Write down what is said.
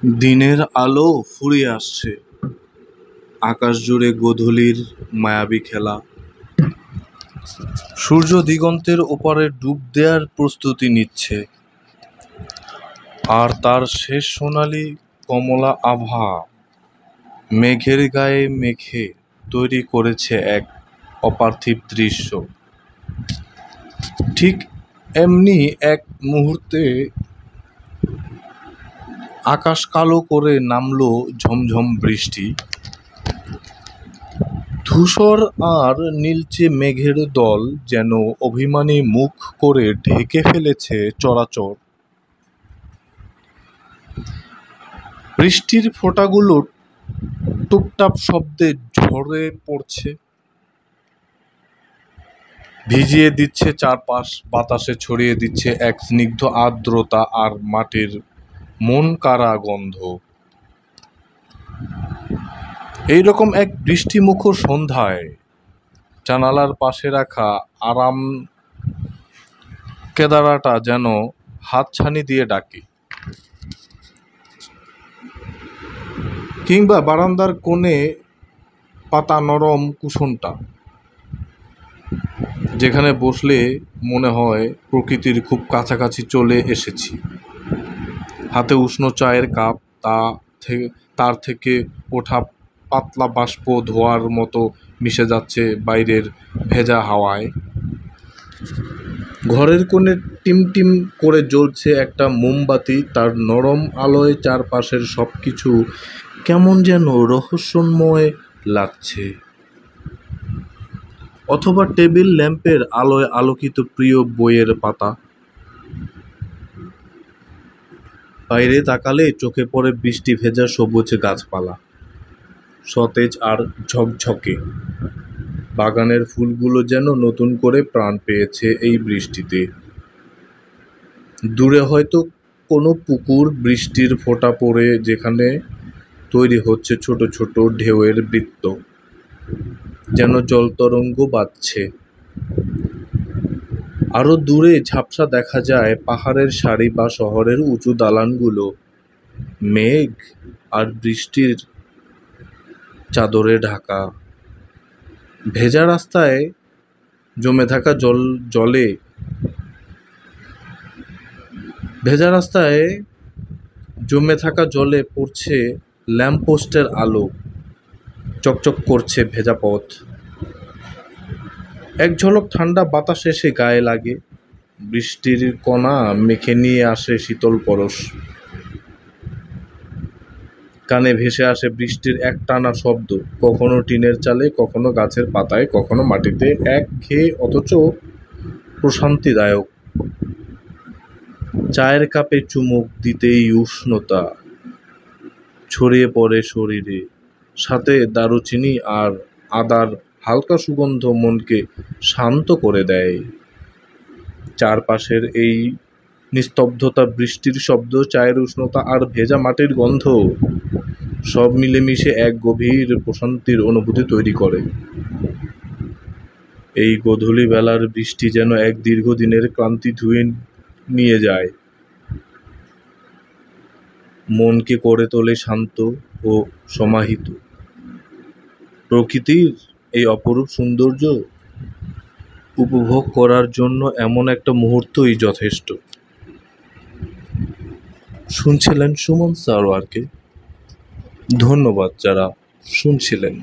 দিনের আলো ফুরিয়ে আসছে, আকাশ জুড়ে গোধূলির মায়াবী খেলা। সূর্য দিগন্তের ওপারে ডুব দেওয়ার প্রস্তুতি নিচ্ছে, আর তার শেষ সোনালি কমলা আভা মেঘের গায়ে মেখে তৈরি করেছে এক অপার্থিব দৃশ্য। ঠিক এমনি এক মুহূর্তে আকাশ কালো করে নামলো ঝমঝম বৃষ্টি। ধূসর আর নীলচে মেঘের দল যেন অভিমানী মুখ করে ঢেকে ফেলেছে চরাচর। বৃষ্টির ফোঁটাগুলো টুপটাপ শব্দে ঝরে পড়ছে, ভিজিয়ে দিচ্ছে চারপাশ, বাতাসে ছড়িয়ে দিচ্ছে এক স্নিগ্ধ আর্দ্রতা আর মাটির মন কাড়া গন্ধ। এইরকম এক বৃষ্টিমুখর সন্ধ্যায় জানালার পাশে রাখা আরাম কেদারাটা যেন হাতছানি দিয়ে ডাকে, কিংবা বারান্দার কোণে পাতা নরম কুশনটা, যেখানে বসলে মনে হয় প্রকৃতির খুব কাছাকাছি চলে এসেছি। হাতে উষ্ণ চায়ের কাপ, তার থেকে ওঠা পাতলা বাষ্প ধোঁয়ার মতো মিশে যাচ্ছে বাইরের ভেজা হাওয়ায়। ঘরের কোণে টিমটিম করে জ্বলছে একটা মোমবাতি, তার নরম আলোয় চারপাশের সব কিছু কেমন যেন রহস্যময় লাগছে। অথবা টেবিল ল্যাম্পের আলোয় আলোকিত প্রিয় বইয়ের পাতা। বাইরে তাকালে চোখে পড়ে বৃষ্টি ভেজা সবুজ গাছপালা, সতেজ আর ঝকঝকে। বাগানের ফুলগুলো যেন নতুন করে প্রাণ পেয়েছে এই বৃষ্টিতে। দূরে হয়তো কোনো পুকুর, বৃষ্টির ফোঁটা পড়ে যেখানে তৈরি হচ্ছে ছোট ছোট ঢেউয়ের বৃত্ত, যেন জলতরঙ্গ বাজছে। আরো দূরে ঝাপসা দেখা যায় পাহাড়ের সারি বা শহরের উঁচু দালানগুলো, মেঘ আর বৃষ্টির চাদরে ঢাকা। ভেজা রাস্তায় জমে থাকা জলে পড়ছে ল্যাম্পপোস্টের আলো, চকচক করছে ভেজা পথ। এক ঝলক ঠান্ডা বাতাস এসে গায়ে লাগে, বৃষ্টির কণা মেখে নিয়ে আসে শীতল পরশ। কানে ভেসে আসে বৃষ্টির একটানা শব্দ, কখনো টিনের চালে, কখনো গাছের পাতায়, কখনো মাটিতে, একঘেয়ে অথচ প্রশান্তিদায়ক। চায়ের কাপে চুমুক দিতেই উষ্ণতা ছড়িয়ে পড়ে শরীরে, সাথে দারুচিনি আর আদার হালকা সুগন্ধ মনকে শান্ত করে দেয়। চারপাশের এই নিস্তব্ধতা, বৃষ্টির শব্দ, চায়ের উষ্ণতা আর ভেজা মাটির গন্ধ সব মিলেমিশে এক গভীর প্রশান্তির অনুভূতি তৈরি করে। এই গোধূলি বেলার বৃষ্টি যেন এক দীর্ঘদিনের ক্লান্তি ধুয়ে নিয়ে যায়, মনকে করে তোলে শান্ত ও সমাহিত। প্রকৃতির এই অপরূপ সৌন্দর্য উপভোগ করার জন্য এমন একটা মুহূর্তই যথেষ্ট। শুনছিলেন সুমন সারোয়ারকে। ধন্যবাদ যারা শুনছিলেন।